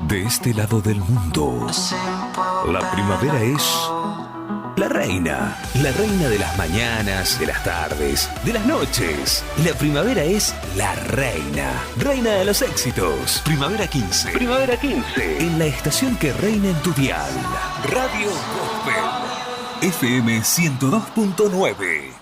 De este lado del mundo, la primavera es la reina de las mañanas, de las tardes, de las noches. La primavera es la reina de los éxitos. Primavera 15. Primavera 15. En la estación que reina en tu dial. Radio Gospel. FM 102.9.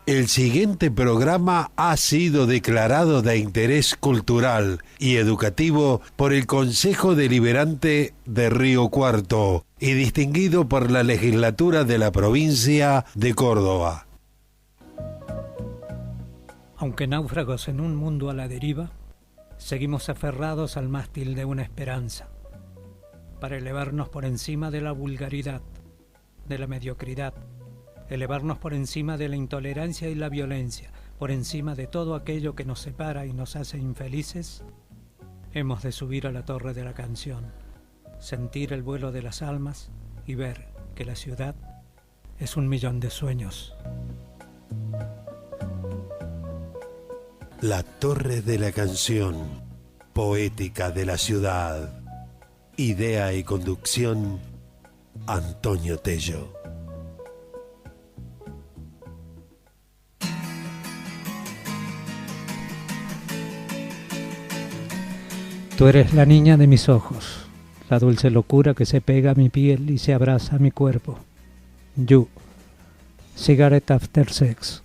El siguiente programa ha sido declarado de interés cultural y educativo por el Consejo Deliberante de Río Cuarto y distinguido por la legislatura de la provincia de Córdoba. Aunque náufragos en un mundo a la deriva, seguimos aferrados al mástil de una esperanza, para elevarnos por encima de la vulgaridad, de la mediocridad, elevarnos por encima de la intolerancia y la violencia, por encima de todo aquello que nos separa y nos hace infelices. Hemos de subir a la torre de la canción, sentir el vuelo de las almas y ver que la ciudad es 1.000.000 de sueños. La torre de la canción, poética de la ciudad. Idea y conducción, Antonio Tello. Tú eres la niña de mis ojos, la dulce locura que se pega a mi piel y se abraza a mi cuerpo. You, Cigarette After Sex.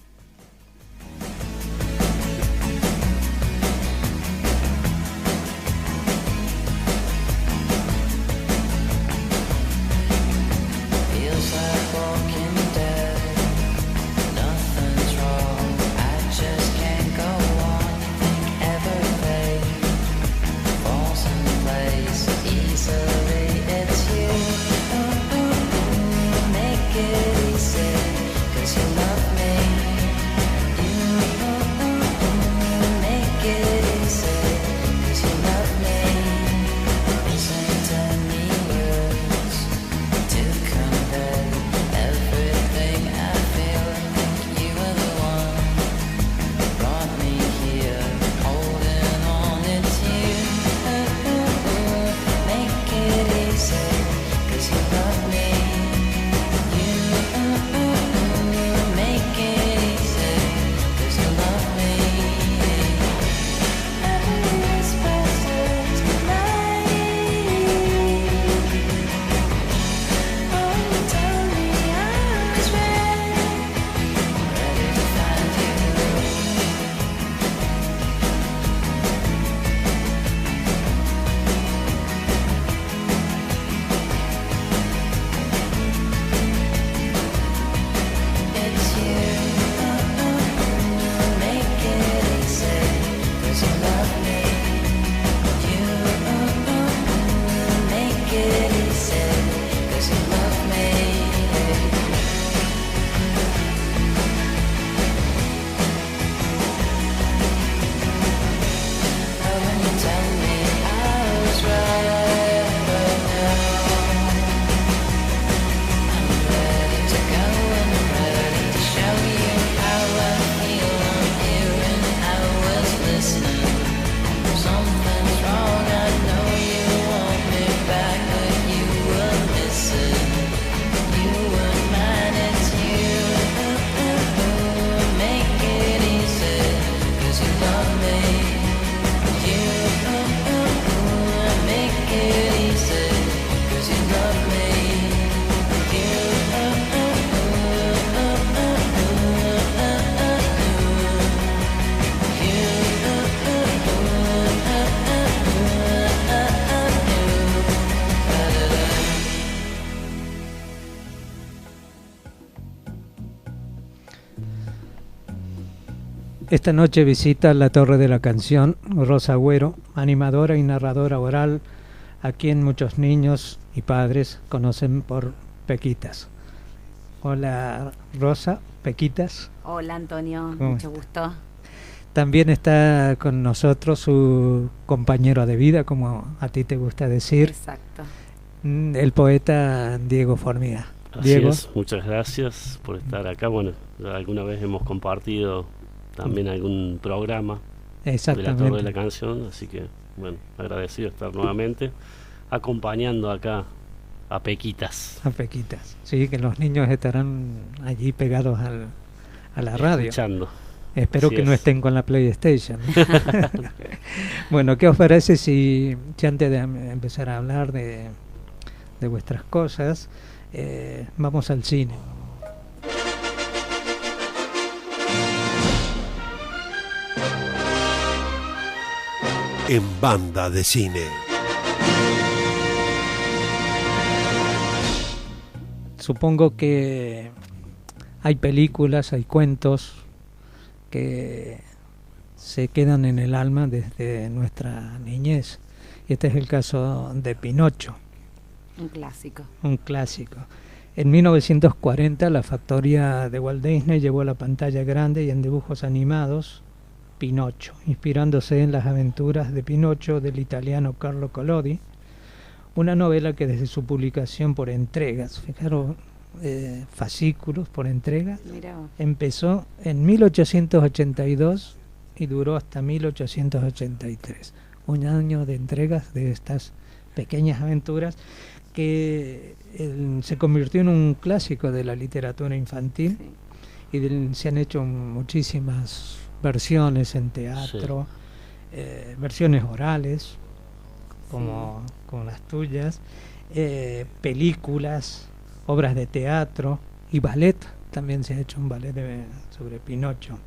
Esta noche visita la Torre de la Canción Rosa Agüero, animadora y narradora oral, a quien muchos niños y padres conocen por Pequitas. Hola Rosa, Pequitas. Hola Antonio, mucho gusto. También está con nosotros su compañero de vida, como a ti te gusta decir. Exacto. El poeta Diego Formiga. Así Diego. es, muchas gracias por estar acá. Bueno, alguna vez hemos compartido también algún programa de la Torre de la Canción, así que bueno, agradecido de estar nuevamente acompañando acá a Pequitas. A Pequitas. Sí, que los niños estarán allí pegados a la radio. Escuchando. Espero Así que no es. estén con la PlayStation. Bueno, ¿qué os parece si antes de empezar a hablar de vuestras cosas, vamos al cine? En Banda de Cine. Supongo que hay películas, hay cuentos que se quedan en el alma desde nuestra niñez. Y este es el caso de Pinocho. Un clásico. Un clásico. En 1940 la factoría de Walt Disney llevó a la pantalla grande y en dibujos animados Pinocho, inspirándose en las aventuras de Pinocho del italiano Carlo Collodi, una novela que desde su publicación por entregas, fijaros, fascículos por entregas, Mirá vos. empezó en 1882 y duró hasta 1883. Un año de entregas de estas pequeñas aventuras que se convirtió en un clásico de la literatura infantil. Sí. Y se han hecho muchísimas versiones en teatro, versiones orales, como las tuyas, películas, obras de teatro y ballet. También se ha hecho un ballet sobre Pinocho.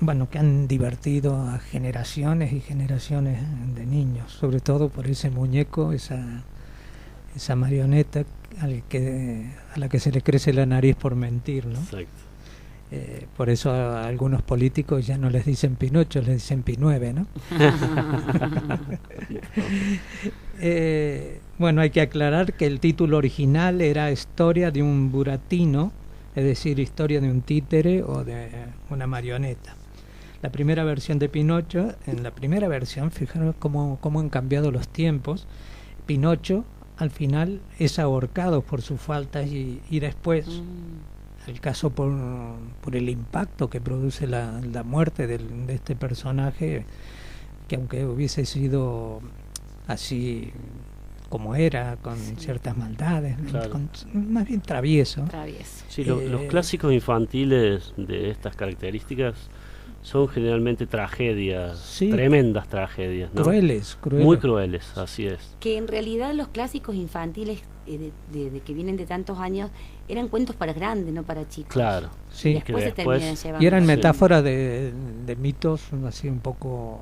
Bueno, que han divertido a generaciones y generaciones de niños, sobre todo por ese muñeco, esa marioneta a la que se le crece la nariz por mentir, ¿no? Exacto. Por eso a algunos políticos ya no les dicen Pinocho, les dicen Pinueve, ¿no? Bueno, hay que aclarar que el título original era Historia de un buratino, es decir, historia de un títere o de una marioneta. La primera versión de Pinocho, en la primera versión, fijaros cómo han cambiado los tiempos. Pinocho al final es ahorcado por sus faltas y después, el caso por el impacto que produce la muerte de este personaje, que aunque hubiese sido así como era, con ciertas maldades, Claro. más bien travieso. Sí, los clásicos infantiles de estas características son generalmente tragedias, Sí. tremendas tragedias, ¿no? Crueles. Muy crueles, así es. Que en realidad los clásicos infantiles de que vienen de tantos años eran cuentos para grandes, no para chicos. Claro. Sí. Y después Que se terminan después- llevando. Y eran Sí. metáforas de mitos así un poco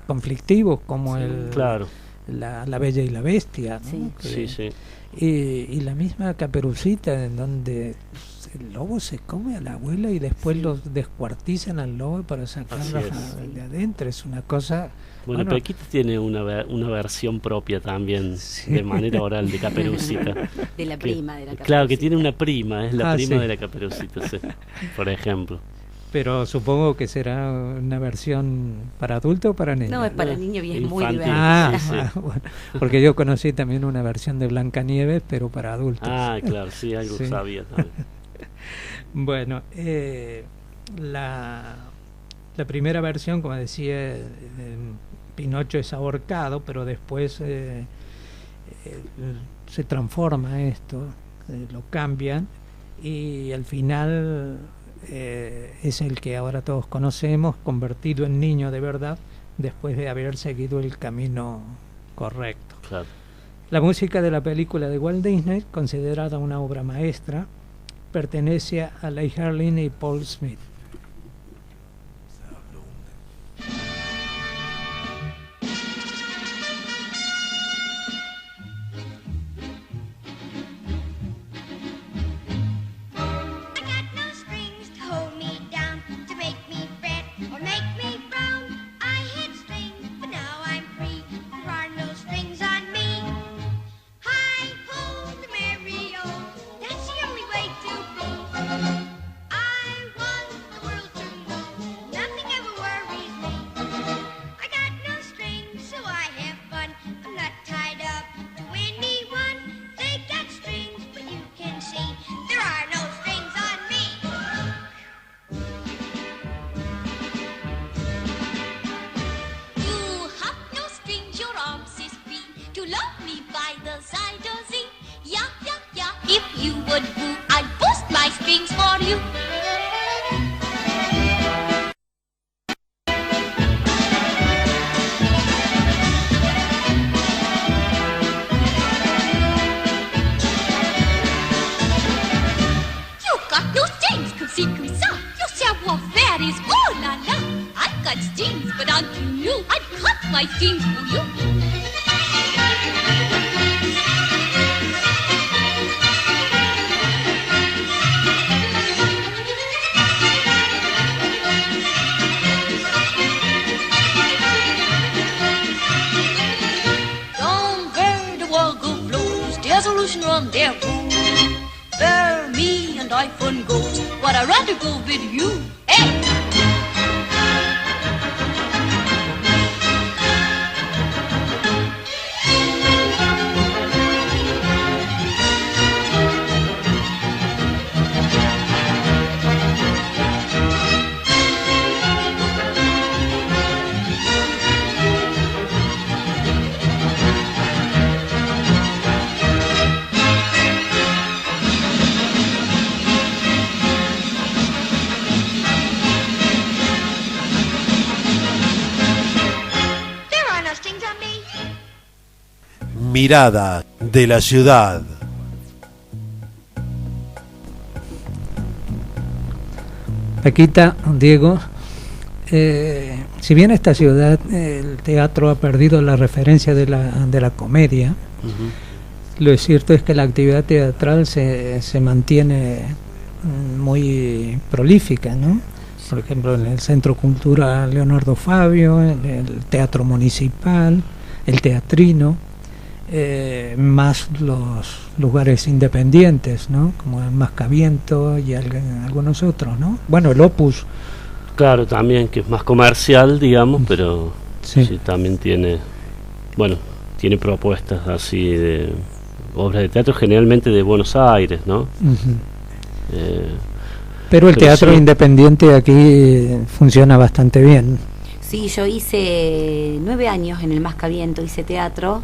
conflictivos, como Sí. Claro, la Bella y la Bestia, ¿no? Sí. Que- sí. Y la misma Caperucita, en donde el lobo se come a la abuela y después los descuartizan al lobo para sacarlo Así es. de adentro. Es una cosa... Bueno, Pequita tiene una versión propia también, Sí. de manera oral, de Caperucita. De la prima de la Claro, que Caperucita. tiene una prima, es la Ah, prima sí. de la Caperucita, sí, por ejemplo. Pero supongo que será una versión para adulto o para niños. No, es para niños y es muy Infantil. divertida. Sí. Bueno, porque yo conocí también una versión de Blancanieves, pero para adultos. Ah, claro, sí, algo Sí. sabía también. Bueno, la primera versión, como decía, Pinocho es ahorcado, pero después se transforma esto, lo cambian y al final es el que ahora todos conocemos, convertido en niño de verdad, después de haber seguido el camino correcto. Claro. La música de la película de Walt Disney, considerada una obra maestra, pertenece a Leigh Harlin y Paul Smith. I got no strings to hold me down, to make me fret or make me frown. I had strings, but now I'm free. There are no strings on me. Hi ho, the merry-o, that's the only way to be. I want you love me by the side of sea? Yeah, yeah, yeah. If you would woo, I'd boost my strings for you. You've got no strings, comme ci, comme ça. Your savoir-faire is oh la la. I've got strings, but aren't you new? I'd cut my strings for you. Don't bear the woggle blows, the solution on their room. Bear me and I fun goes, but I'd rather go with you. Hey! There are no strings on me. Mirada de la ciudad. Paquita, Diego, si bien esta ciudad, el teatro ha perdido la referencia de la comedia, lo cierto es que la actividad teatral se mantiene muy prolífica, ¿no? Por ejemplo, en el Centro Cultural Leonardo Fabio, en el Teatro Municipal, el Teatrino, más los lugares independientes, ¿no? Como el Mascaviento y algunos otros, ¿no? Bueno, el Opus. Claro, también, que es más comercial, digamos, pero Sí. sí también tiene, bueno, tiene propuestas así de obras de teatro, generalmente de Buenos Aires, ¿no? Ujú. Eh, Pero el Pero teatro sí. independiente aquí funciona bastante bien. Sí, yo hice 9 años en el Mascaviento, hice teatro.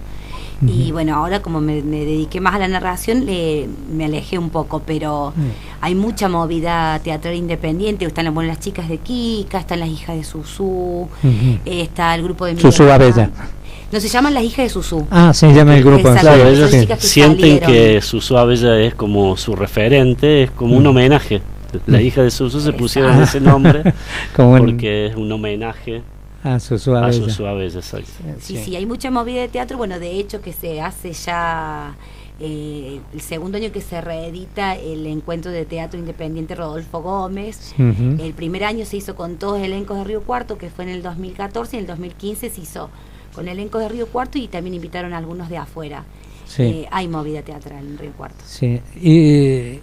Y Ujú. bueno, ahora como me dediqué más a la narración, me alejé un poco, pero hay mucha movida teatral independiente. Están bueno, las chicas de Kika, están las hijas de Susú, Ujú. está el grupo de Susú Miguel Abella. Ángel. No, se llaman las hijas de Susú. Ah, se llama el grupo. Exacto, claro, son ellos chicas que sienten salieron. que Susú Abella es como su referente, es como un homenaje. La hija de Susú se pusieron Exacto. ese nombre Como porque es un homenaje a Susú a Abella. Susú Abella, exacto. Sí, hay mucha movida de teatro. Bueno, de hecho que se hace ya el segundo año que se reedita el encuentro de teatro independiente Rodolfo Gómez. Ujú. El primer año se hizo con todos elencos de Río Cuarto, que fue en el 2014, y en el 2015 se hizo con elencos de Río Cuarto y también invitaron a algunos de afuera. Sí. Hay movida teatral en Río Cuarto. Sí, y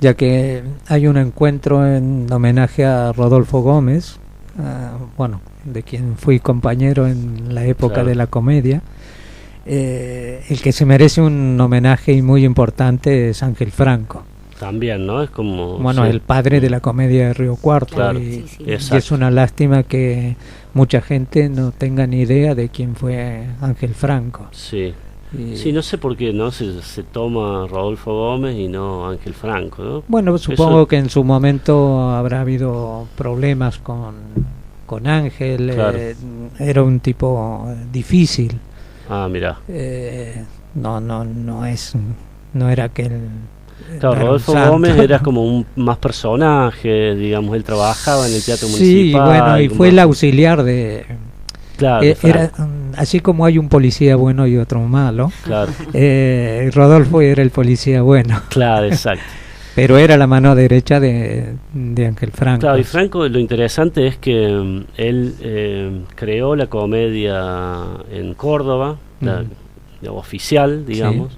ya que hay un encuentro en homenaje a Rodolfo Gómez, bueno, de quien fui compañero en la época Claro. de la comedia, el que se merece un homenaje y muy importante es Ángel Franco. También, ¿no? Es como... Bueno, sí. el padre de la comedia de Río Cuarto. Claro, Sí, sí. Y exacto. es una lástima que mucha gente no tenga ni idea de quién fue Ángel Franco. Sí. Y- Sí, no sé por qué, ¿no? Se toma Rodolfo Gómez y no Ángel Franco, ¿no? Bueno, supongo Eso- que en su momento habrá habido problemas con Ángel. Claro. Era un tipo difícil. Ah, mirá. No era aquel. Claro, no era un Rodolfo santo. Gómez era como un más personaje, digamos, él trabajaba en el teatro Sí, municipal. bueno, y como- fue el auxiliar de. Claro, de Era Franco, así como hay un policía bueno y otro malo. claro, Rodolfo era el policía bueno, claro, exacto. pero era la mano derecha de Ángel Franco. Claro, y Franco, lo interesante es que él creó la comedia en Córdoba, la oficial, digamos,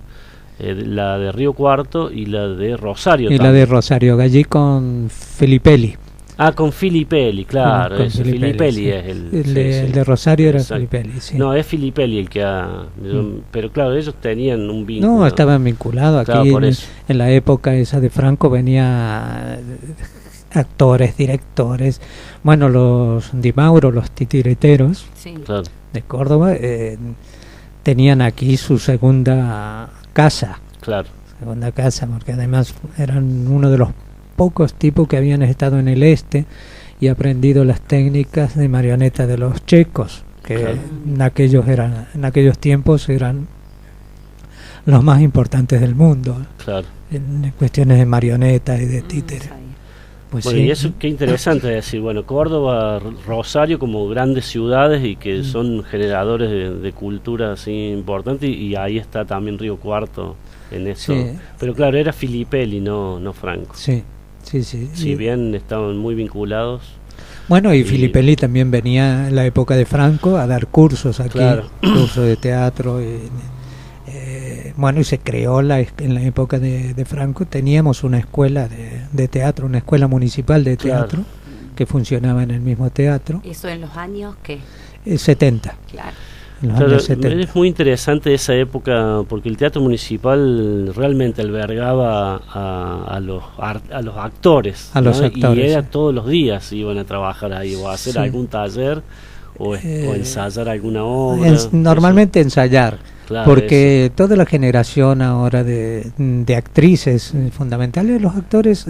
la de Río Cuarto y la de Rosario. Y la también. de Rosario Gallí con Filipelli. Ah, con Filippelli, claro, Con ese Filippelli es el... sí, sí. el de Rosario era Exacto. Filipelli, sí. No, es Filippelli el que ha... Pero claro, ellos tenían un vínculo. No, estaban vinculados. Claro, Aquí por en, eso. en la época esa de Franco venía actores, directores, bueno, los Di Mauro, los titiriteros Sí. Claro, de Córdoba, tenían aquí su segunda casa. Claro, Segunda casa, porque además eran uno de los pocos tipos que habían estado en el este y aprendido las técnicas de marioneta de los checos, que Claro. en aquellos tiempos eran los más importantes del mundo claro. en cuestiones de marionetas y de títeres. Pues Bueno, sí. y eso qué interesante decir, bueno, Córdoba, Rosario como grandes ciudades y que son generadores de cultura así importante, y ahí está también Río Cuarto en eso. Sí. Pero claro, era Filipelli, no Franco. Sí, sí, sí. Si Y- bien estaban muy vinculados. Bueno, y Y- Filipelli también venía en la época de Franco a dar cursos aquí, Claro. cursos de teatro. Bueno, y se creó en la época de Franco, teníamos una escuela de teatro, una escuela municipal de Claro. teatro, que funcionaba en el mismo teatro, Eso en los años que, 70, claro. en los Claro, años 70. es muy interesante esa época porque el teatro municipal realmente albergaba a los actores. A los ¿no? actores, Y era sí. todos los días iban a trabajar ahí o a hacer Sí. algún taller o Eh, ensayar alguna obra. Normalmente ensayar, Claro, porque toda la generación ahora de actrices fundamentales, los actores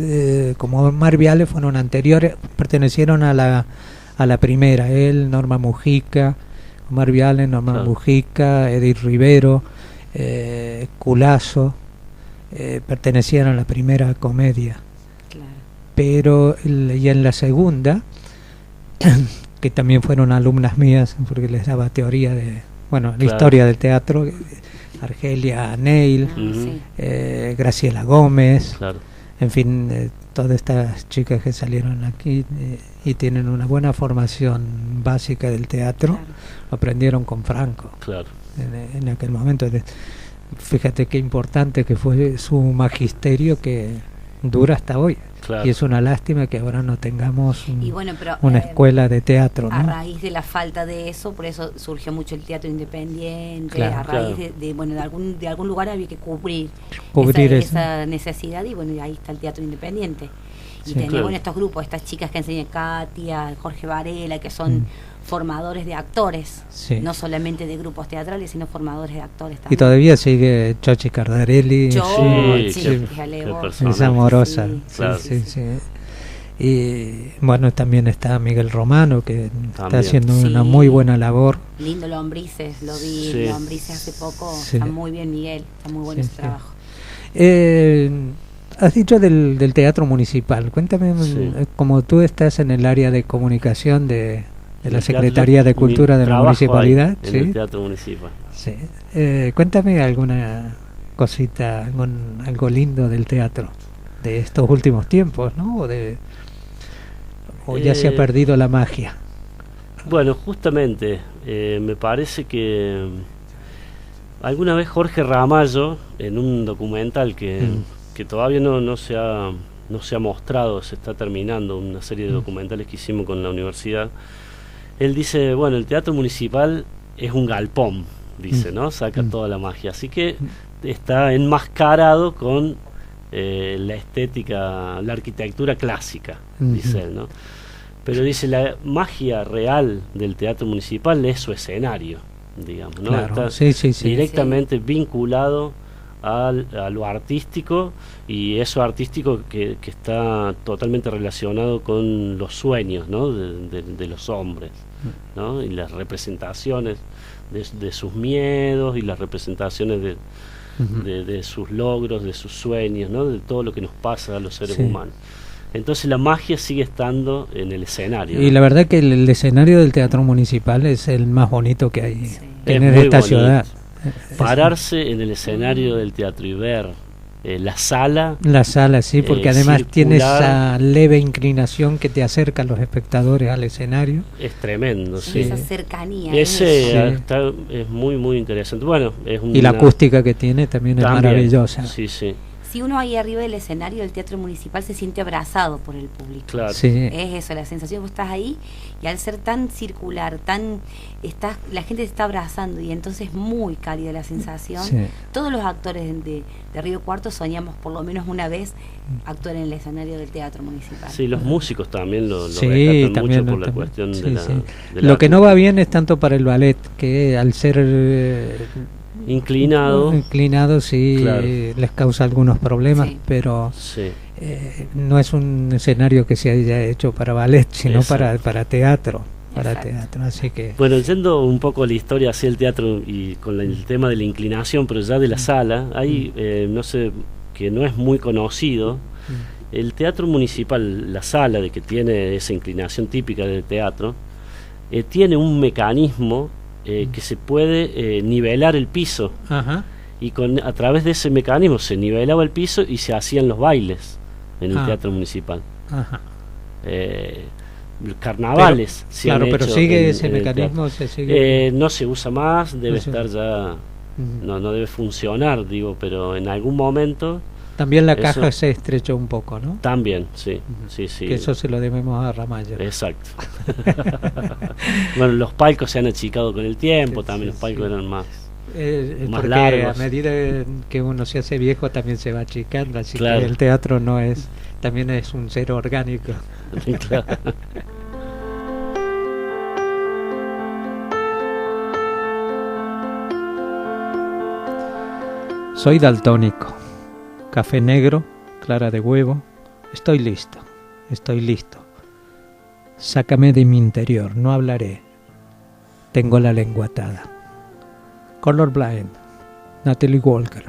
como Omar Viale fueron anteriores, pertenecieron a la primera, él, Norma Mujica, Omar Viale, Norma Claro. Mujica, Edith Rivero, Culazo, pertenecieron a la primera comedia, Claro. pero y en la segunda que también fueron alumnas mías porque les daba teoría la Claro. historia del teatro, Argelia Neil, Ah, Ujú. sí. Graciela Gómez, Claro, en fin, todas estas chicas que salieron aquí y tienen una buena formación básica del teatro, Claro. lo aprendieron con Franco claro. en aquel momento. Fíjate qué importante que fue su magisterio, que dura hasta hoy. Claro. Y es una lástima que ahora no tengamos Y bueno, pero una escuela de teatro, a ¿no? raíz de la falta de eso, por eso surgió mucho el teatro independiente, Claro. a raíz Claro. de algún lugar había que cubrir Cubrir esa necesidad, y bueno, y ahí está el teatro independiente. Y Sí. tenemos Claro. estos grupos, estas chicas que enseñan, Katia, Jorge Varela, que son formadores de actores, Sí. no solamente de grupos teatrales, sino formadores de actores Y también. todavía sigue Chochi Cardarelli. Yo, Sí, sí, qué- fíjale qué vos. persona. Es amorosa. Sí, Sí, claro. sí, sí. Y bueno, también está Miguel Romano, que está También. haciendo Sí. una muy buena labor. Lindo Lombrices, lo vi Sí. Lombrices hace poco, Sí. está muy bien Miguel, está muy bueno Sí, ese sí. trabajo. Has dicho del teatro municipal. Cuéntame, Sí. como tú estás en el área de comunicación de la El Secretaría teatro, de Cultura mi de la trabajo Municipalidad, ahí, en ¿sí? el teatro municipal. Sí. Cuéntame alguna cosita, algo lindo del teatro de estos últimos tiempos, ¿no? O ya se ha Eh, perdido la magia. Bueno, justamente, me parece que alguna vez Jorge Ramallo, en un documental que todavía no se ha mostrado, se está terminando una serie de documentales que hicimos con la universidad, él dice, bueno, el teatro municipal es un galpón, dice, ¿no? Saca toda la magia, así que está enmascarado con la estética, la arquitectura clásica, dice él, ¿no? Pero dice, la magia real del teatro municipal es su escenario, digamos, ¿no? Claro, Está sí. directamente vinculado a lo artístico, y eso artístico que está totalmente relacionado con los sueños, ¿no? de los hombres, ¿no? Y las representaciones de sus miedos y las representaciones de sus logros, de sus sueños, ¿no? De todo lo que nos pasa a los seres Sí. humanos. Entonces la magia sigue estando en el escenario, Y ¿no? la verdad que el escenario del teatro municipal es el más bonito que hay Sí. en Es muy esta bonito. ciudad. Pararse en el escenario del teatro y ver la sala. La sala, sí, porque además tiene circular. esa leve inclinación que te acerca a los espectadores al escenario. Es tremendo, sí. Esa cercanía. Ese Sí. es muy, muy interesante. Bueno, es Y la una- acústica que tiene también es también, maravillosa. Sí, sí. Si uno ahí arriba del escenario del Teatro Municipal se siente abrazado por el público. Claro. Sí. Es eso, la sensación que vos estás ahí y al ser tan circular, la gente te está abrazando y entonces muy cálida la sensación. Sí. Todos los actores de Río Cuarto soñamos por lo menos una vez actuar en el escenario del Teatro Municipal. Sí, los músicos también lo Sí, rescatan también, mucho por la también. cuestión Sí, de la... sí. de la Lo que no va bien es tanto para el ballet, que al ser inclinado, sí, claro. Les causa algunos problemas, Sí. pero sí. no es un escenario que se haya hecho para ballet, sino Exacto. para teatro. Para Exacto. teatro, así que... Bueno, yendo un poco a la historia hacia el teatro y con el tema de la inclinación, pero ya de la sala, hay, no sé, que no es muy conocido, el Teatro Municipal, la sala de que tiene esa inclinación típica del teatro, tiene un mecanismo que se puede nivelar el piso, Ajá. y a través de ese mecanismo se nivelaba el piso y se hacían los bailes en el Ah. Teatro Municipal. Ajá. Carnavales se han Claro, pero hecho sigue en ese el mecanismo, teatro. se sigue... No se usa más, debe No se- estar ya, Ujú. no debe funcionar, digo, pero en algún momento También la eso- caja se estrechó un poco, ¿no? también, sí, sí, sí. Que eso se lo debemos a Ramallo. Exacto. Bueno, los palcos se han achicado con el tiempo, Sí, también sí, los palcos sí. eran más Porque a largos. medida que uno se hace viejo también se va achicando, así Claro. que el teatro también es un ser orgánico. Claro. Soy daltónico, café negro, clara de huevo, estoy listo, sácame de mi interior, no hablaré, tengo la lengua atada. Colorblind, Natalie Walker.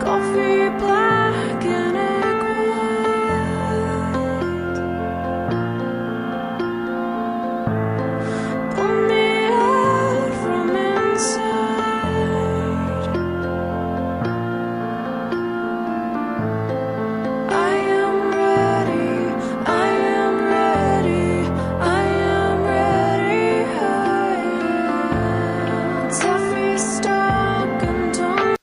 Coffee black and egg white. Pull me out from inside. I am ready, I am ready, I am ready. Taffy stuck and tongue.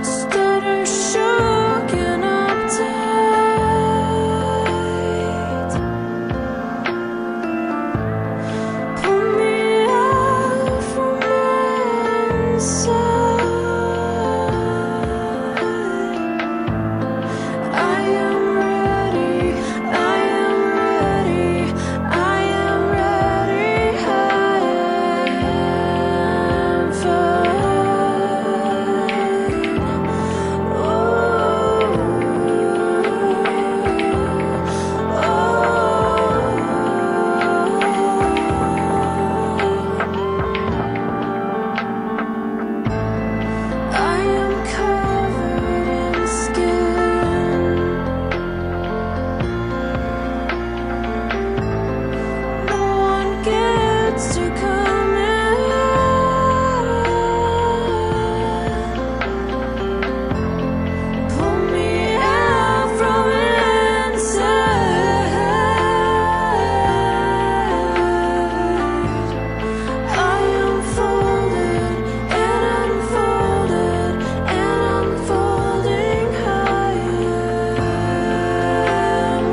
Stutter shook and uptight. Pull me out from inside. I am ready, I am ready, I am ready. I am I am covered in skin. No one gets to come in. Pull me out from inside. I am folded and unfolded and unfolding. I am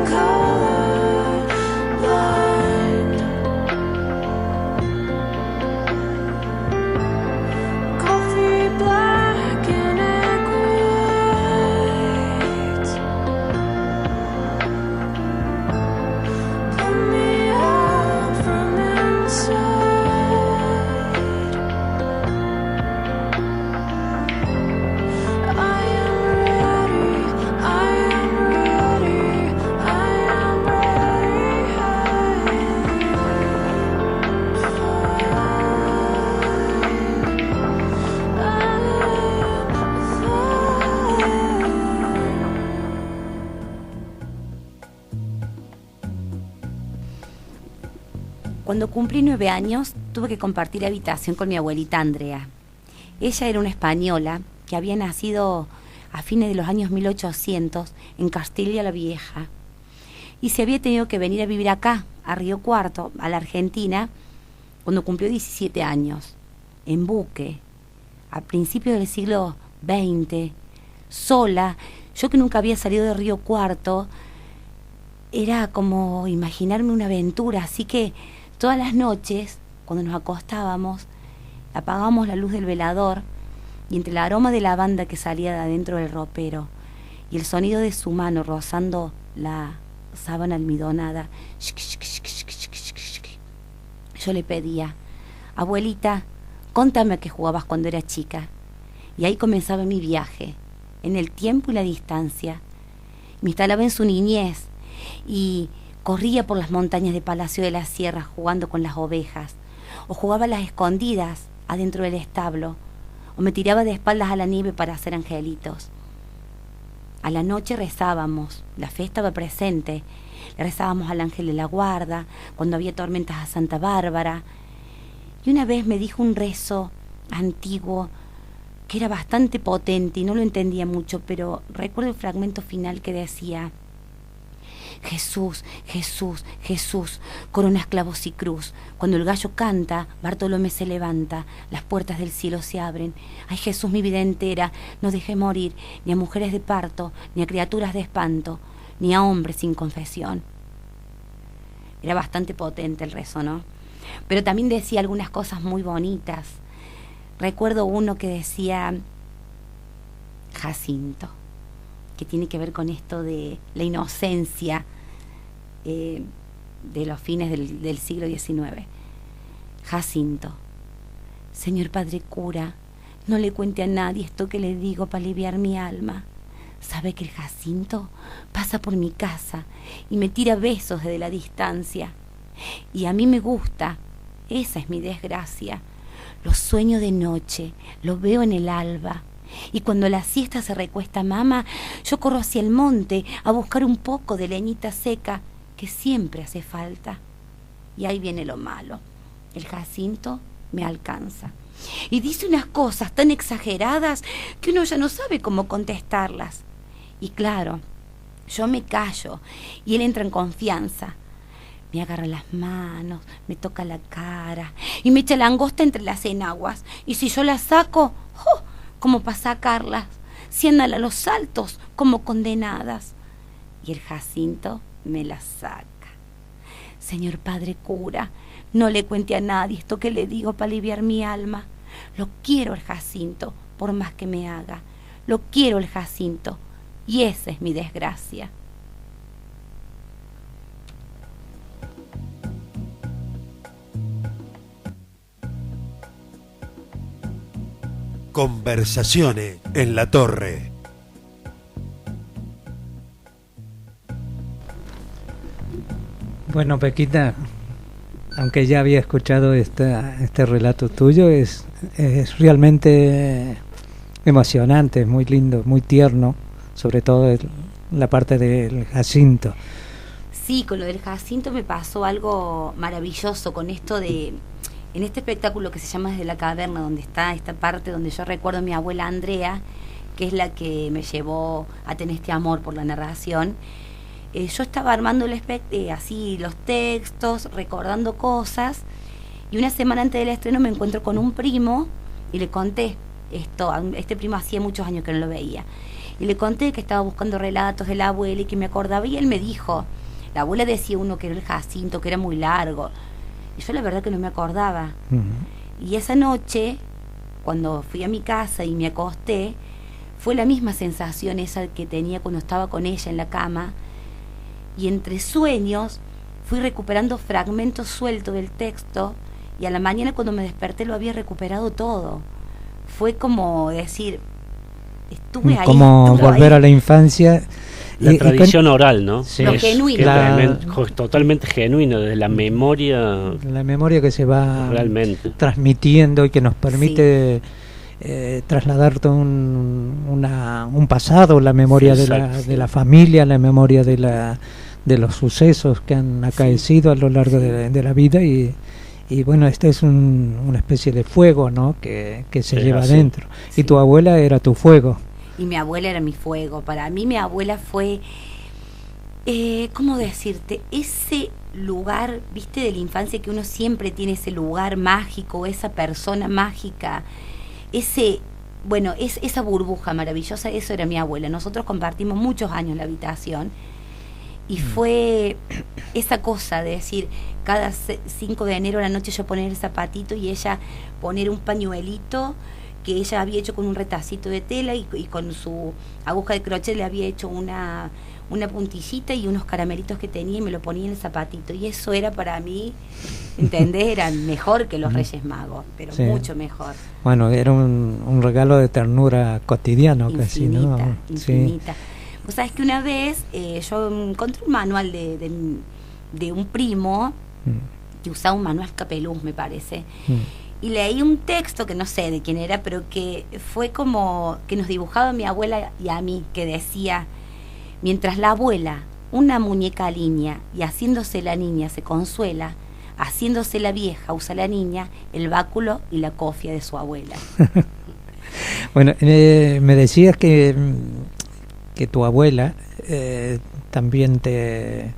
colorblind. Coffee black and egg white. Pull me out from inside. I am ready, I am ready, I am ready. Cuando cumplí 9 años, tuve que compartir habitación con mi abuelita Andrea. Ella era una española que había nacido a fines de los años 1800 en Castilla la Vieja y se había tenido que venir a vivir acá a Río Cuarto, a la Argentina, cuando cumplió 17 años, en buque, a principios del siglo XX, sola. Yo que nunca había salido de Río Cuarto, era como imaginarme una aventura, así que todas las noches, cuando nos acostábamos, apagábamos la luz del velador y entre el aroma de lavanda que salía de adentro del ropero y el sonido de su mano rozando la sábana almidonada, yo le pedía: abuelita, contame a qué jugabas cuando era chica. Y ahí comenzaba mi viaje, en el tiempo y la distancia. Me instalaba en su niñez y corría por las montañas de Palacio de la Sierra jugando con las ovejas, o jugaba a las escondidas adentro del establo, o me tiraba de espaldas a la nieve para hacer angelitos. A la noche rezábamos, la fe estaba presente, le rezábamos al ángel de la guarda, cuando había tormentas a Santa Bárbara, y una vez me dijo un rezo antiguo que era bastante potente y no lo entendía mucho, pero recuerdo el fragmento final que decía: Jesús, Jesús, Jesús, corona, clavos y cruz. Cuando el gallo canta, Bartolomé se levanta, las puertas del cielo se abren. Ay, Jesús, mi vida entera, no dejé morir ni a mujeres de parto, ni a criaturas de espanto, ni a hombres sin confesión. Era bastante potente el rezo, ¿no? Pero también decía algunas cosas muy bonitas. Recuerdo uno que decía Jacinto, que tiene que ver con esto de la inocencia de los fines del siglo XIX. Jacinto: Señor Padre Cura, no le cuente a nadie esto que le digo para aliviar mi alma. Sabe que el Jacinto pasa por mi casa y me tira besos desde la distancia. Y a mí me gusta, esa es mi desgracia. Los sueño de noche, los veo en el alba. Y cuando la siesta se recuesta mamá, yo corro hacia el monte a buscar un poco de leñita seca que siempre hace falta. Y ahí viene lo malo. El Jacinto me alcanza y dice unas cosas tan exageradas que uno ya no sabe cómo contestarlas. Y claro, yo me callo y él entra en confianza. Me agarra las manos, me toca la cara y me echa langosta entre las enaguas. Y si yo la saco, ¡oh!, como para sacarlas, si andan a los saltos como condenadas. Y el Jacinto me las saca. Señor Padre Cura, no le cuente a nadie esto que le digo para aliviar mi alma. Lo quiero el Jacinto, por más que me haga. Lo quiero el Jacinto, y esa es mi desgracia. Conversaciones en la Torre. Bueno, Pequita, aunque ya había escuchado este relato tuyo, es realmente emocionante, muy lindo, muy tierno, sobre todo la parte del Jacinto. Sí, con lo del Jacinto me pasó algo maravilloso con esto de... En este espectáculo que se llama Desde la Caverna, donde está esta parte donde yo recuerdo a mi abuela Andrea, que es la que me llevó a tener este amor por la narración, yo estaba armando así los textos, recordando cosas, y una semana antes del estreno me encuentro con un primo y le conté esto. Este primo hacía muchos años que no lo veía, y le conté que estaba buscando relatos de la abuela y que me acordaba, y él me dijo, la abuela decía uno que era el Jacinto, que era muy largo, y yo la verdad que no me acordaba. Y esa noche, cuando fui a mi casa y me acosté, fue la misma sensación esa que tenía cuando estaba con ella en la cama, y entre sueños fui recuperando fragmentos sueltos del texto, y a la mañana cuando me desperté lo había recuperado todo. Fue como decir, estuve ahí. Como estuve volver ahí. a la infancia. La tradición oral, ¿no? Sí. Lo genuino. Totalmente genuino, desde la memoria La memoria que se va realmente. transmitiendo y que nos permite trasladar todo un pasado, la memoria Sí, de exacto. de la familia, la memoria de los sucesos que han acaecido a lo largo de la vida y bueno, este es una especie de fuego, ¿no? que se Es lleva así. adentro. Sí. Y tu abuela era tu fuego. Y mi abuela era mi fuego. Para mí mi abuela fue, ¿Cómo decirte? Ese lugar, viste, de la infancia, que uno siempre tiene ese lugar mágico, esa persona mágica, esa burbuja maravillosa. Eso era mi abuela. Nosotros compartimos muchos años la habitación y fue esa cosa de decir, cada 5 de enero a la noche yo poner el zapatito y ella poner un pañuelito que ella había hecho con un retacito de tela y con su aguja de crochet le había hecho una puntillita y unos caramelitos que tenía y me lo ponía en el zapatito. Y eso era para mí, ¿entendés? Era mejor que los Reyes Magos, pero Sí. mucho mejor. Bueno, era un regalo de ternura cotidiano casi, ¿no? Infinita. Vos sabés que una vez yo encontré un manual de un primo que usaba un manual Capeluz, me parece. Y leí un texto que no sé de quién era, pero que fue como que nos dibujaba a mi abuela y a mí, que decía: mientras la abuela, una muñeca línea, y haciéndose la niña se consuela, haciéndose la vieja usa la niña el báculo y la cofia de su abuela. Bueno, me decías que tu abuela también te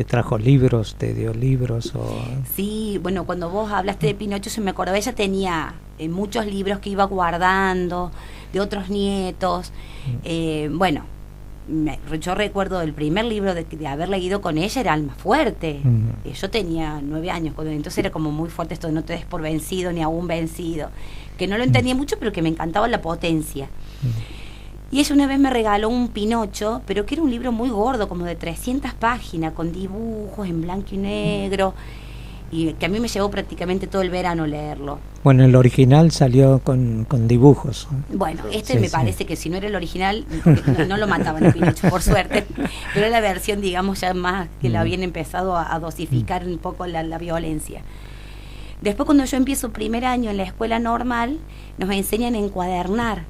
trajo libros, te dio libros o... Sí, bueno, cuando vos hablaste de Pinocho, yo me acordaba, ella tenía muchos libros que iba guardando, de otros nietos. Bueno, yo recuerdo el primer libro de haber leído con ella era Almafuerte. Yo tenía 9 años, entonces era como muy fuerte esto de no te des por vencido ni aún vencido, que no lo entendía mucho, pero que me encantaba la potencia. Y ella una vez me regaló un Pinocho, pero que era un libro muy gordo, como de 300 páginas, con dibujos en blanco y negro, y que a mí me llevó prácticamente todo el verano leerlo. Bueno, el original salió con dibujos. Bueno, Sí, me sí. parece que si no era el original, no lo mataban a Pinocho, por suerte, pero era la versión, digamos, ya más que la habían empezado a dosificar un poco la violencia. Después, cuando yo empiezo primer año en la escuela normal, nos enseñan a encuadernar.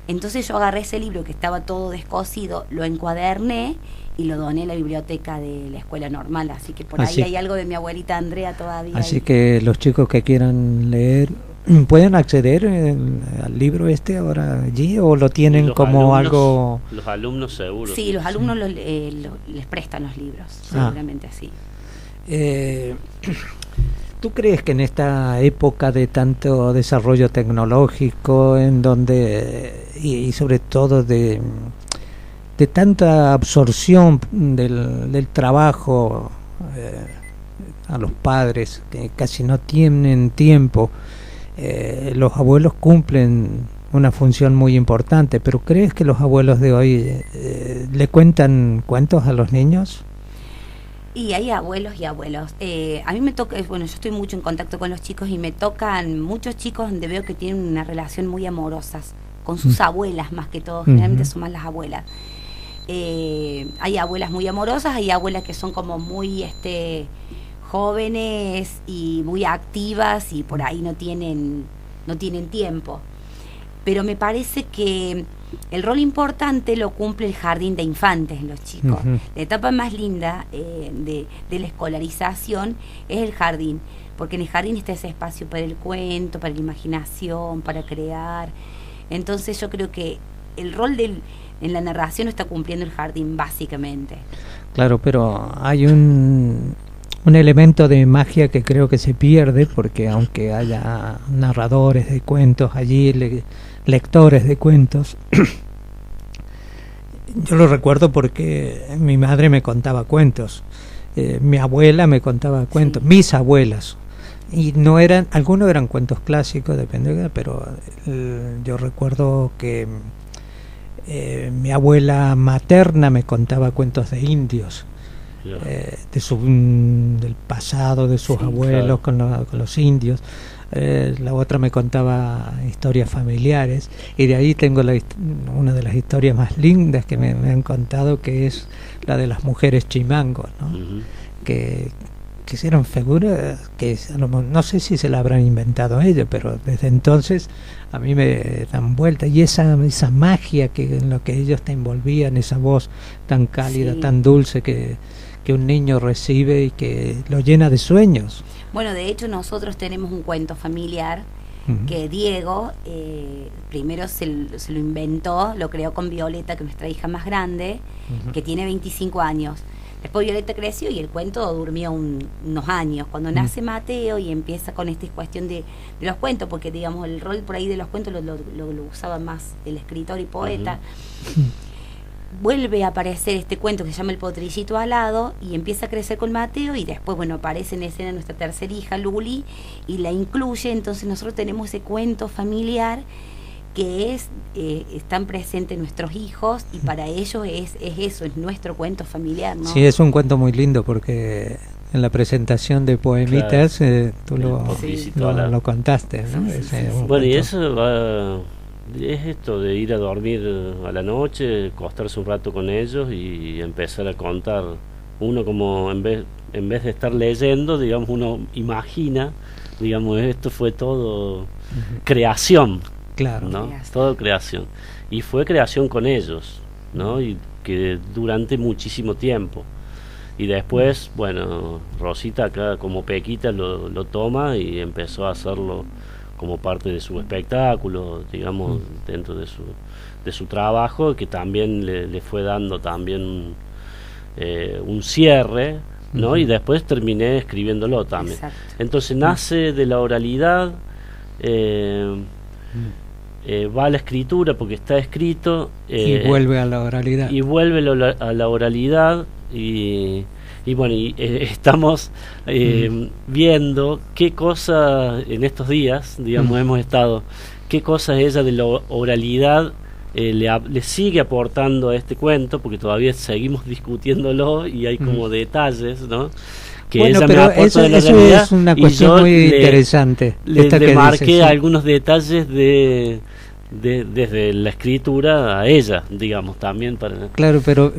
Entonces yo agarré ese libro que estaba todo descosido, lo encuaderné y lo doné a la biblioteca de la escuela normal. Así que por Así- ahí hay algo de mi abuelita Andrea todavía. Así ahí. que los chicos que quieran leer, ¿pueden acceder al libro ahora allí o lo tienen Los como alumnos- algo...? Los alumnos seguro. Sí, los alumnos les prestan los libros, seguramente así. ¿Tú crees que en esta época de tanto desarrollo tecnológico, en donde y sobre todo de tanta absorción del trabajo a los padres que casi no tienen tiempo, los abuelos cumplen una función muy importante? ¿Pero crees que los abuelos de hoy le cuentan cuentos a los niños? Y hay abuelos y abuelos. A mí me toca, bueno, yo estoy mucho en contacto con los chicos y me tocan muchos chicos donde veo que tienen una relación muy amorosas con sus abuelas, más que todo. Generalmente son más las abuelas. Hay abuelas muy amorosas, hay abuelas que son como muy jóvenes y muy activas y por ahí no tienen tiempo. Pero me parece que el rol importante lo cumple el jardín de infantes en los chicos. La etapa más linda de la escolarización es el jardín, porque en el jardín está ese espacio para el cuento, para la imaginación, para crear. Entonces yo creo que el rol en la narración lo está cumpliendo el jardín básicamente. Claro, pero hay un elemento de magia que creo que se pierde, porque aunque haya narradores de cuentos allí, lectores de cuentos, yo lo recuerdo porque mi madre me contaba cuentos, mi abuela me contaba cuentos, mis abuelas, y no eran, algunos eran cuentos clásicos, depende, pero yo recuerdo que mi abuela materna me contaba cuentos de indios, del pasado de sus abuelos, claro, con los indios. La otra me contaba historias familiares, y de ahí tengo una de las historias más lindas que me han contado, que es la de las mujeres chimangos, ¿no? que eran figuras que no sé si se la habrán inventado ellos, pero desde entonces a mí me dan vuelta, y esa magia que en lo que ellos te envolvían, esa voz tan cálida, tan dulce que un niño recibe y que lo llena de sueños. Bueno, de hecho nosotros tenemos un cuento familiar que Diego primero se lo inventó, lo creó con Violeta, que es nuestra hija más grande, que tiene 25 años. Después Violeta creció y el cuento durmió unos años. Cuando nace Mateo y empieza con esta cuestión de los cuentos, porque digamos el rol por ahí de los cuentos lo usaba más el escritor y poeta, vuelve a aparecer este cuento que se llama El Potrillito Alado y empieza a crecer con Mateo, y después aparece en escena nuestra tercera hija Luli y la incluye. Entonces nosotros tenemos ese cuento familiar que están presentes nuestros hijos, y para ellos es eso, es nuestro cuento familiar, ¿no? Sí, es un cuento muy lindo porque en la presentación de Poemitas tú lo contaste, ¿no? Bueno, y eso es esto de ir a dormir a la noche, acostarse un rato con ellos y empezar a contar. Uno como en vez de estar leyendo, digamos, uno imagina, digamos, esto fue todo creación. Claro, ¿no? Todo creación. Y fue creación con ellos, ¿no? Y que durante muchísimo tiempo. Y después, bueno, Rosita acá como Pequita lo toma y empezó a hacerlo como parte de su espectáculo, digamos, dentro de su trabajo, que también le fue dando también un cierre, ¿no? Y después terminé escribiéndolo también. Exacto. Entonces nace de la oralidad, va a la escritura porque está escrito, y vuelve a la oralidad. Y vuelve a la oralidad y bueno, estamos viendo qué cosas en estos días, digamos, hemos estado, qué cosas ella de la oralidad le sigue aportando a este cuento, porque todavía seguimos discutiéndolo y hay como detalles, ¿no? Que Bueno, ella pero me aporta eso de la realidad, es una y cuestión yo muy interesante. Le marqué algunos detalles desde la escritura a ella, digamos, también para... Claro, pero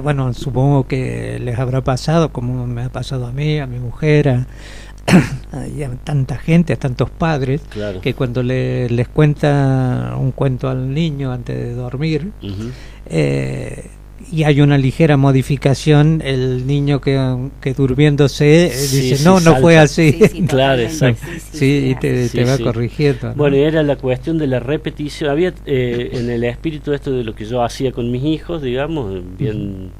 bueno, supongo que les habrá pasado, como me ha pasado a mí, a mi mujer, a tanta gente, a tantos padres, Claro. que cuando les cuenta un cuento al niño antes de dormir, y hay una ligera modificación, el niño que durmiéndose dice, no salta. fue así. Claro, exacto. Sí, y te va sí. corrigiendo, ¿no? Bueno, era la cuestión de la repetición. Había en el espíritu esto de lo que yo hacía con mis hijos, digamos, bien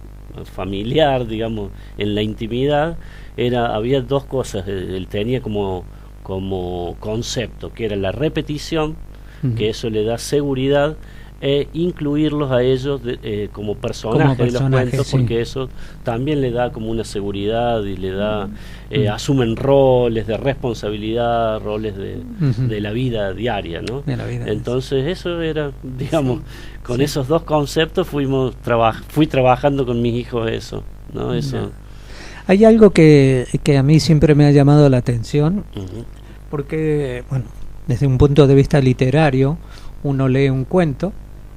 familiar, digamos, en la intimidad, había dos cosas. Él tenía como concepto, que era la repetición, que eso le da seguridad, incluirlos a ellos como personajes de los cuentos, porque eso también le da como una seguridad y le da asumen roles de responsabilidad, roles de la vida diaria, ¿no? Entonces eso era, digamos, con esos dos conceptos fui trabajando con mis hijos eso, ¿no? Eso. Hay algo que a mí siempre me ha llamado la atención, porque, bueno, desde un punto de vista literario, uno lee un cuento,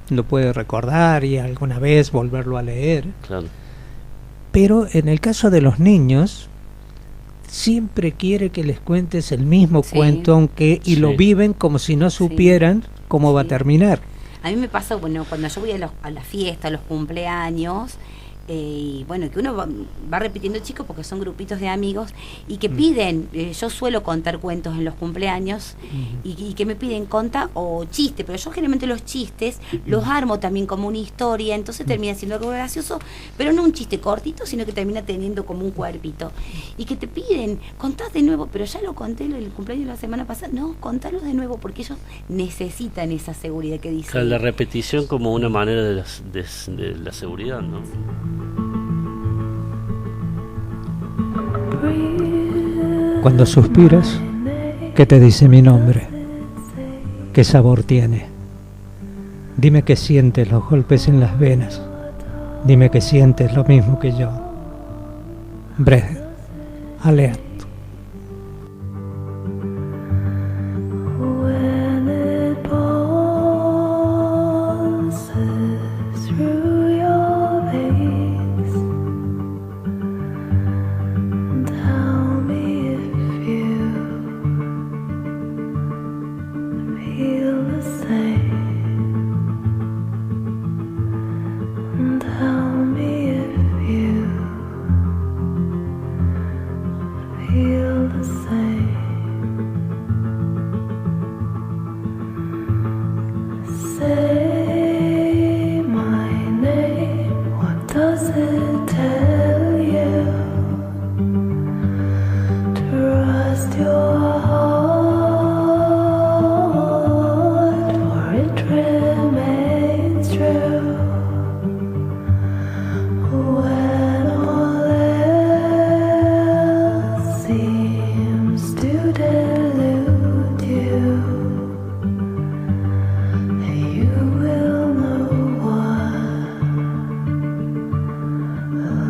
lo puede recordar y alguna vez volverlo a leer. Claro. Pero en el caso de los niños, siempre quiere que les cuentes el mismo cuento, y lo viven como si no supieran cómo va a terminar. A mí me pasa, bueno, cuando yo voy a la fiesta, a los cumpleaños, y bueno, que uno va repitiendo, chicos, porque son grupitos de amigos y que piden, yo suelo contar cuentos en los cumpleaños y que me piden conta o chiste, pero yo generalmente los chistes los armo también como una historia, entonces termina siendo algo gracioso, pero no un chiste cortito, sino que termina teniendo como un cuerpito, y que te piden, contás de nuevo, pero ya lo conté en el cumpleaños de la semana pasada, no, contalo de nuevo, porque ellos necesitan esa seguridad que dicen. Claro, la repetición como una manera de la seguridad, ¿no? Cuando suspiras, ¿qué te dice mi nombre? ¿Qué sabor tiene? Dime que sientes los golpes en las venas. Dime que sientes lo mismo que yo. Breath, Aleat. When it pulses through your veins, tell me if you feel the same. Tell me if you Does it tell you? Trust your heart, for it remains true. When all else seems to delude you, you will know what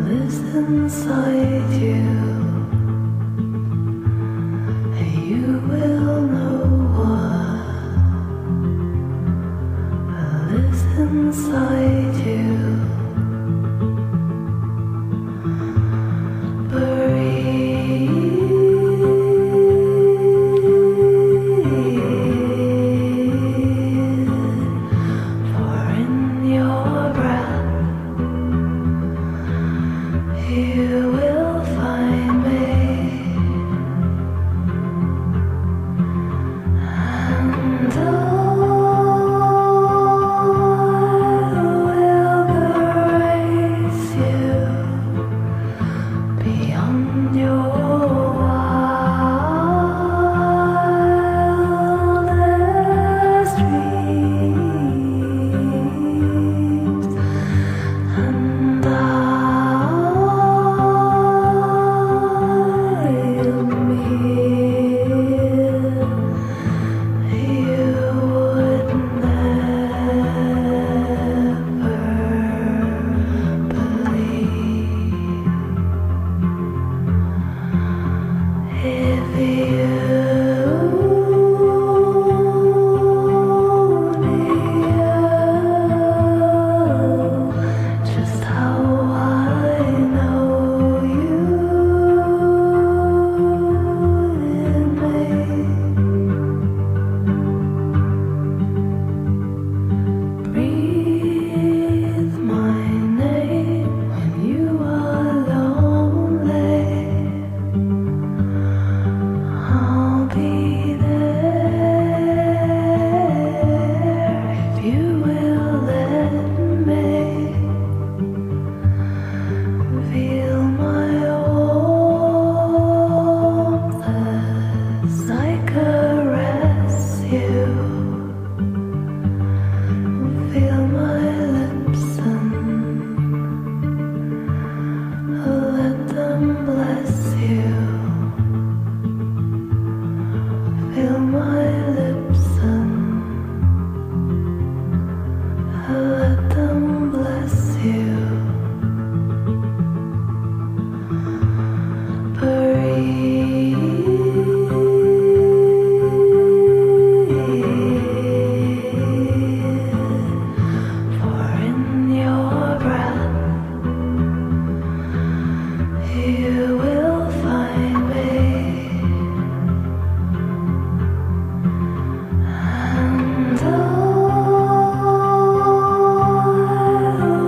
lives inside you. You will know what lives inside you. Breathe, for in your breath you will find me. And I will grace you beyond your wildest dreams. And I'll meet you would never believe. If you knew just how I know you in me. Breathe my name when you are lonely. I'll be there if you will let me feel my warmth as I caress you. Feel my lips and let them bless you. Feel my lips and let them bless you. Breathe, for in your breath you will find me. And I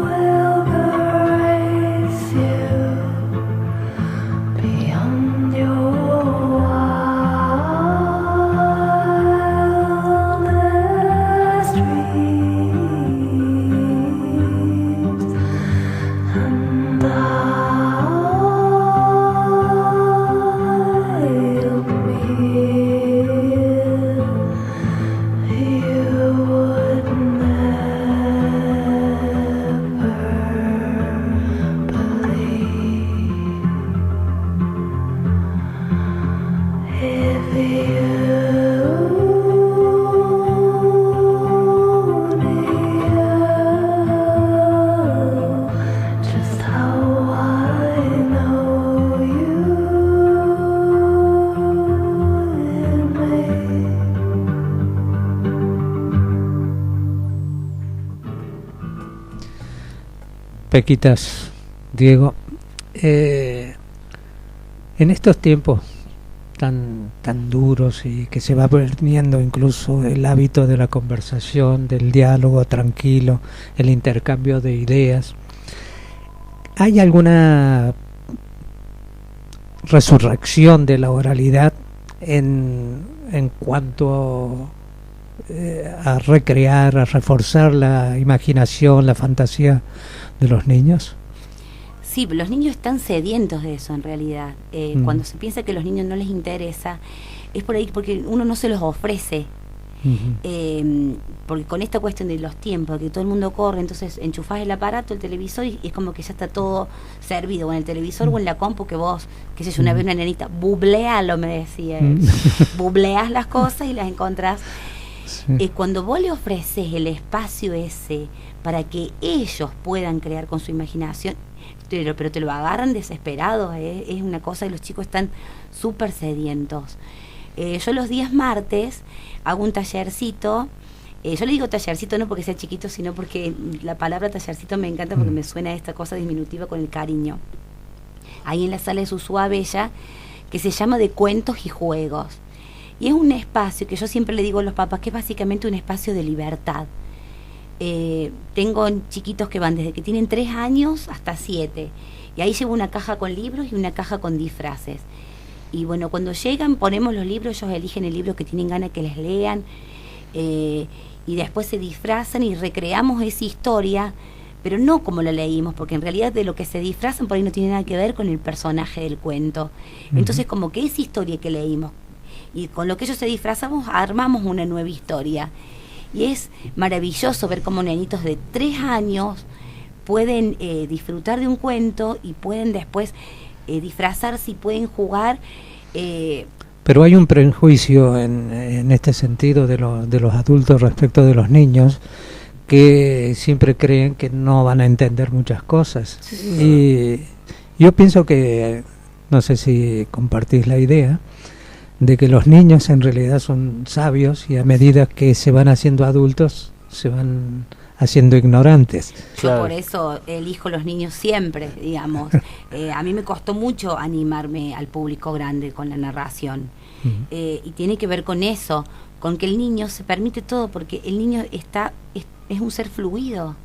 will grace you beyond your wildest dreams. And I'll meet you would never believe. If you knew just how I know you in me. Pequitas, Diego, en estos tiempos tan duros y que se va perdiendo incluso el hábito de la conversación, del diálogo tranquilo, el intercambio de ideas, ¿hay alguna resurrección de la oralidad en cuanto a recrear, a reforzar la imaginación, la fantasía de los niños? Sí, los niños están sedientos de eso en realidad. Cuando se piensa que a los niños no les interesa, es por ahí porque uno no se los ofrece. Porque con esta cuestión de los tiempos, que todo el mundo corre, entonces enchufás el aparato, el televisor, y es como que ya está todo servido, o en el televisor o en la compu, que vos, qué sé yo, una vez una nenita, bublealo, me decía él. Bubleás las cosas y las encontrás. Cuando vos le ofreces el espacio ese para que ellos puedan crear con su imaginación, pero te lo agarran desesperados, es una cosa, y los chicos están súper sedientos. Yo los días martes hago un tallercito. Yo le digo tallercito no porque sea chiquito, sino porque la palabra tallercito me encanta, porque me suena a esta cosa diminutiva con el cariño. Ahí en la sala de Susúa Bella, que se llama de cuentos y juegos. Y es un espacio que yo siempre le digo a los papás que es básicamente un espacio de libertad. Tengo chiquitos que van desde que tienen 3 años hasta 7. Y ahí llevo una caja con libros y una caja con disfraces. Y bueno, cuando llegan ponemos los libros, ellos eligen el libro que tienen ganas que les lean, y después se disfrazan y recreamos esa historia, pero no como la leímos, porque en realidad de lo que se disfrazan por ahí no tiene nada que ver con el personaje del cuento. Entonces como que esa historia que leímos y con lo que ellos se disfrazamos, armamos una nueva historia. Y es maravilloso ver cómo nenitos de 3 años pueden disfrutar de un cuento y pueden después disfrazarse y pueden jugar. Pero hay un prejuicio en este sentido de los adultos respecto de los niños, que siempre creen que no van a entender muchas cosas. Y yo pienso que, no sé si compartís la idea, de que los niños en realidad son sabios, y a medida que se van haciendo adultos se van haciendo ignorantes. Yo por eso elijo los niños siempre, digamos. A mí me costó mucho animarme al público grande con la narración. Y tiene que ver con eso, con que el niño se permite todo, porque el niño es un ser fluido,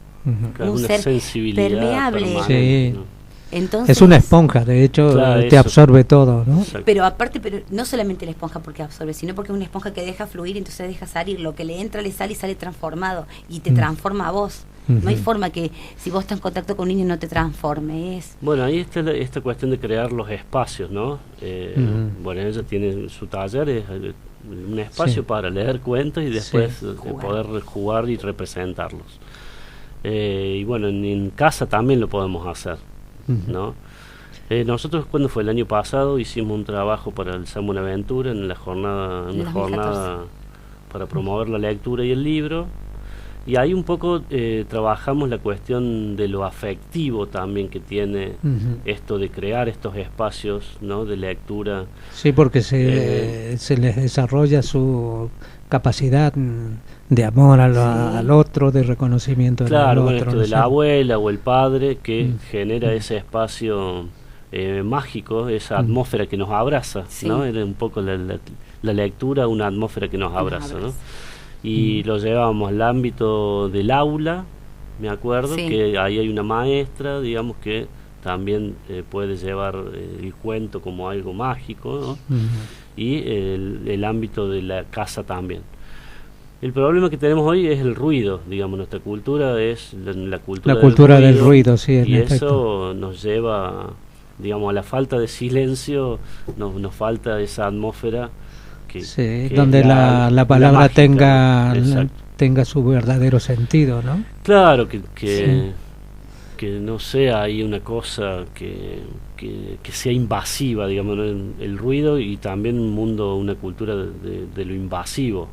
Claro, un una ser sensibilidad permeable. permanente, Sí. ¿no? Entonces, Es una esponja, de hecho, Claro, te eso. absorbe todo, ¿no? Exacto. pero aparte, pero no solamente la esponja porque absorbe, sino porque es una esponja que deja fluir, y entonces deja salir, lo que le entra le sale y sale transformado, y te transforma a vos. No hay forma que si vos estás en contacto con un niño no te transforme. Bueno, ahí está esta cuestión de crear los espacios, ¿no? Bueno, ella tiene su taller, es un espacio Sí. para leer cuentos y después Jugar. poder jugar y representarlos. Y bueno, en casa también lo podemos hacer, ¿no? Nosotros, cuando fue el año pasado, hicimos un trabajo para el San Buenaventura en la jornada, En una 2014. jornada para promover la lectura y el libro. Y ahí un poco trabajamos la cuestión de lo afectivo también que tiene esto de crear estos espacios, ¿no?, de lectura. Sí, porque se les desarrolla su capacidad de amor al otro, de reconocimiento Claro, del bueno, otro. esto ¿no de sé? la abuela o el padre que genera ese espacio mágico, esa atmósfera que nos abraza, Sí. ¿no? Era un poco la lectura, una atmósfera que nos abraza, ¿no? Y lo llevábamos al ámbito del aula, me acuerdo, Sí. que ahí hay una maestra, digamos, que también puede llevar el cuento como algo mágico, ¿no? Y el ámbito de la casa también. El problema que tenemos hoy es el ruido, digamos, nuestra cultura es la cultura, La cultura del ruido, sí, en y efecto. eso nos lleva, digamos, a la falta de silencio, nos falta esa atmósfera que, Sí, que donde es la palabra mágica, tenga, ¿no? Exacto. tenga su verdadero sentido, ¿no? Claro, Sí. que no sea ahí una cosa que sea invasiva, digamos, ¿no? El ruido, y también un mundo, una cultura de lo invasivo.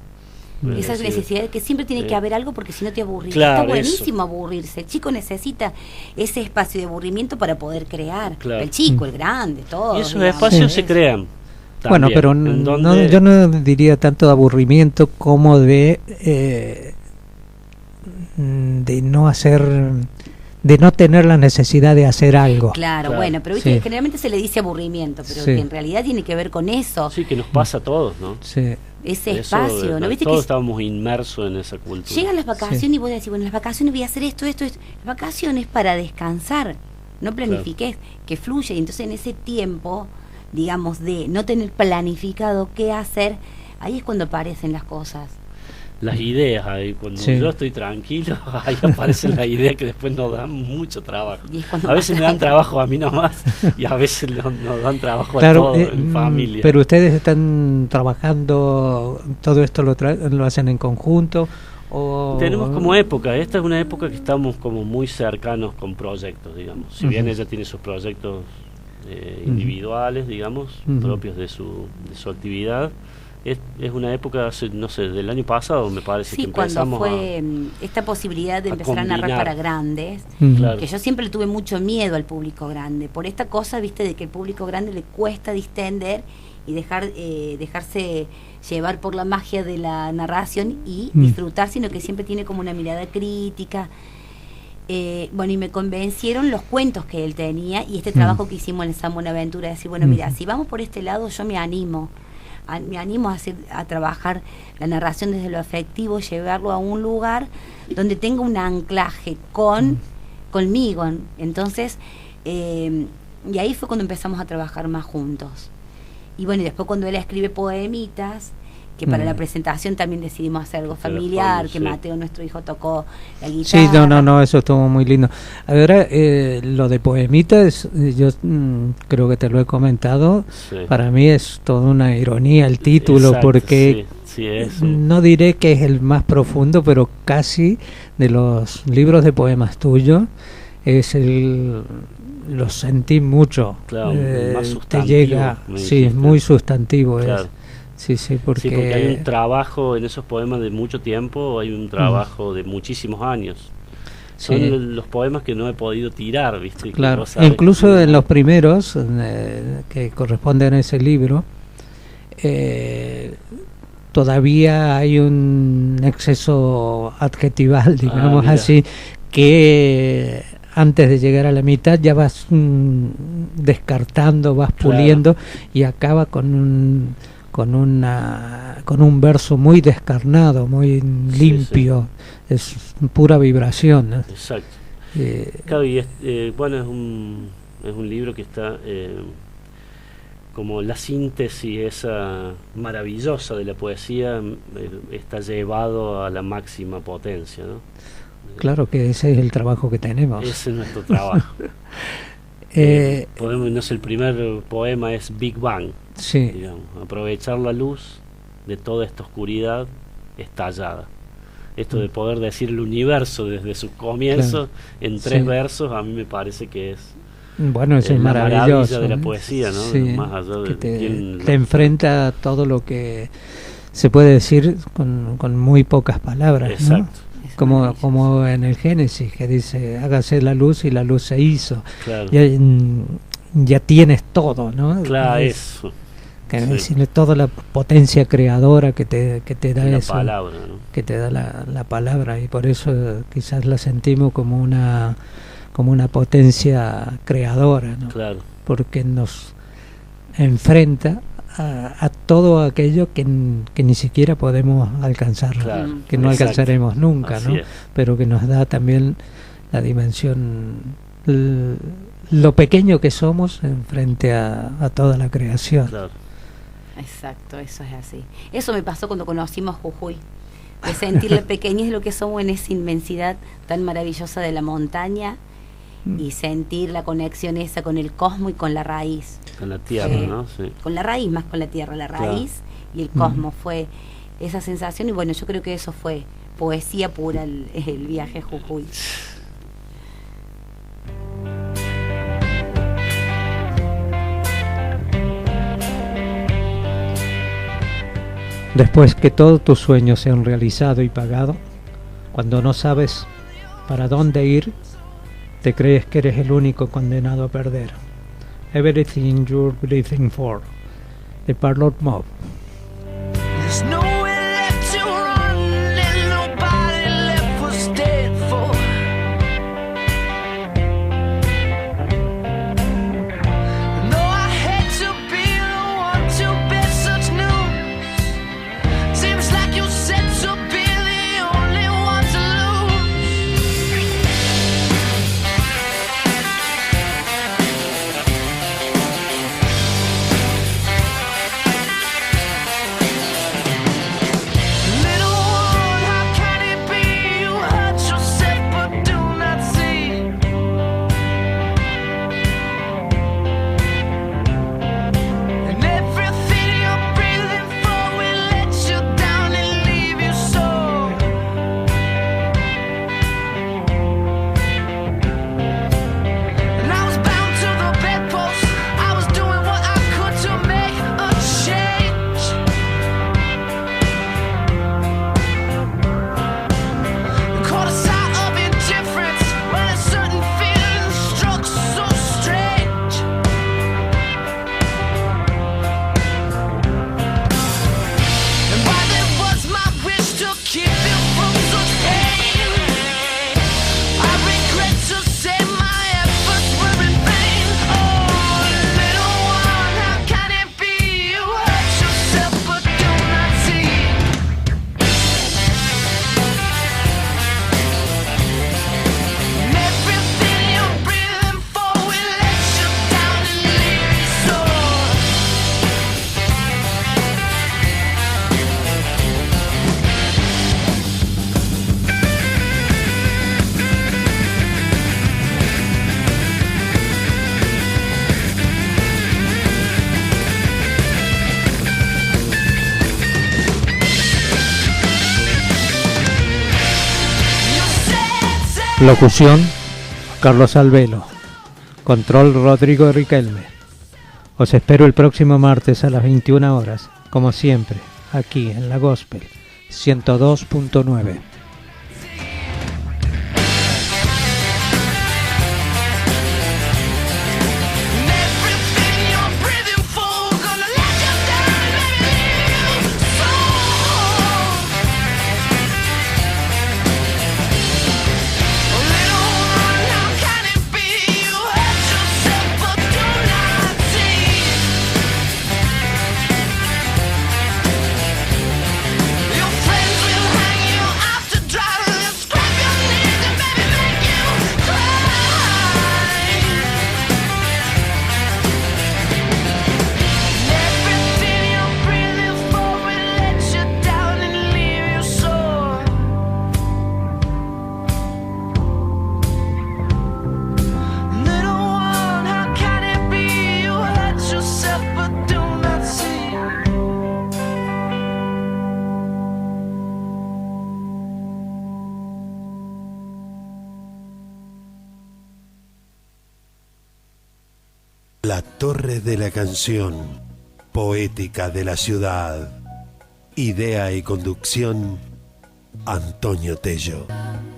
Esa Es decir, necesidad de que siempre tiene que haber algo, porque si no te aburrís. Claro, Está buenísimo aburrirse. El chico necesita ese espacio de aburrimiento para poder crear. Claro. El chico, el grande, todo. Y esos espacios se crean. Bueno, también, pero en no, donde- yo no diría tanto de aburrimiento como de no hacer, de no tener la necesidad de hacer algo. Claro, Claro. bueno, pero viste, Sí. generalmente se le dice aburrimiento, pero Sí. que en realidad tiene que ver con eso, Sí, que nos pasa a todos, ¿no? Sí. ese Eso, espacio, ¿no? Viste todos que estábamos inmersos en esa cultura. llegan las vacaciones y vos decís, bueno, las vacaciones voy a hacer esto. Las vacaciones para descansar, no planifiques, que fluya. Y entonces en ese tiempo, digamos, de no tener planificado qué hacer, ahí es cuando aparecen las cosas. las ideas ahí. Cuando Sí. yo estoy tranquilo, ahí aparecen las ideas que después nos dan mucho trabajo. Y es cuando A veces más me dan tranquilo. trabajo a mí nomás y a veces nos dan trabajo a Claro, todos en familia. pero ustedes están trabajando, todo esto lo hacen en conjunto o Tenemos como época, esta es una época que estamos como muy cercanos con proyectos, digamos. Si bien Ujú. ella tiene sus proyectos individuales, digamos, Ujú. propios de su actividad, es una época, no sé, del año pasado me parece Sí, que cuando empezamos fue esta posibilidad de a empezar a narrar combinar. para grandes, Ujú. Claro. que yo siempre le tuve mucho miedo al público grande, por esta cosa, viste, de que el público grande le cuesta distender y dejarse llevar por la magia de la narración y disfrutar, sino que siempre tiene como una mirada crítica. Bueno, y me convencieron los cuentos que él tenía y este trabajo que hicimos en San Buenaventura, decir, bueno, mira, si vamos por este lado, yo me animo a trabajar la narración desde lo afectivo, llevarlo a un lugar donde tenga un anclaje conmigo. Entonces, y ahí fue cuando empezamos a trabajar más juntos. Y bueno, y después cuando él escribe poemitas, que para la presentación también decidimos hacer algo Hacer familiar, fondo, que sí. Mateo, nuestro hijo, tocó la guitarra. Sí, no, eso estuvo muy lindo. Ahora, lo de poemitas, yo creo que te lo he comentado, Sí. para mí es toda una ironía el título, Exacto, porque sí, es no diré que es el más profundo, pero casi de los libros de poemas tuyos, lo sentí mucho. Claro, más te sustantivo, llega, me sí, dijiste. muy sustantivo. Claro. Sí, porque, Sí, porque hay un trabajo en esos poemas de mucho tiempo, hay un trabajo de muchísimos años. Son sí. los poemas que no he podido tirar, ¿viste? Que Claro, vos sabés incluso que- en los primeros que corresponden a ese libro, todavía hay un exceso adjetival, digamos mira. así, que antes de llegar a la mitad ya vas descartando, vas Claro. puliendo y acaba con un verso muy descarnado, muy limpio, es pura vibración, ¿no? Exacto. Eh, Claro, y bueno, es un libro que está como la síntesis esa maravillosa de la poesía, está llevado a la máxima potencia, ¿no? Claro que ese es el trabajo que tenemos. Ese es nuestro trabajo. Podemos, no sé, el primer poema es Big Bang, Sí, digamos, aprovechar la luz de toda esta oscuridad estallada. Esto de poder decir el universo desde su comienzo en 3 Sí. versos, a mí me parece que es bueno, eso es la maravilloso. maravilla de la poesía, ¿no? Sí, Más allá de que quién te enfrenta a todo lo que se puede decir con muy pocas palabras, ¿no? Exacto, Es Como, maravilloso. como en el Génesis, que dice, hágase la luz y la luz se hizo. claro. Ya tienes todo, ¿no? Claro, Es- eso. que sí. decirle toda la potencia creadora que te da La eso, palabra, ¿no? que te da la palabra, y por eso quizás la sentimos como una potencia creadora, ¿no? Claro, Porque nos enfrenta a todo aquello que ni siquiera podemos alcanzar, claro. que no Exacto. alcanzaremos nunca, Así ¿no? es. Pero que nos da también la dimensión, lo pequeño que somos en frente a toda la creación. Claro. Exacto, eso es así. Eso me pasó cuando conocimos Jujuy, de sentir la pequeñez de lo que somos en esa inmensidad tan maravillosa de la montaña y sentir la conexión esa con el cosmos y con la raíz. Con la tierra, Sí. ¿no? Sí. Con la raíz más con la tierra, la Claro. raíz y el cosmos fue esa sensación, y bueno, yo creo que eso fue poesía pura el viaje a Jujuy. Después que todos tus sueños se han realizado y pagado, cuando no sabes para dónde ir, te crees que eres el único condenado a perder. Everything you're breathing for. The Parlor Mob. There's nowhere left to run and nobody left was dead for. No, I hate to be the one to bear such news. Seems like you're set to be the only one to lose. Locución: Carlos Albelo. Control: Rodrigo Riquelme. Os espero el próximo martes a las 21 horas, como siempre, aquí en la Gospel 102.9. La torre de la canción, poética de la ciudad. Idea y conducción, Antonio Tello.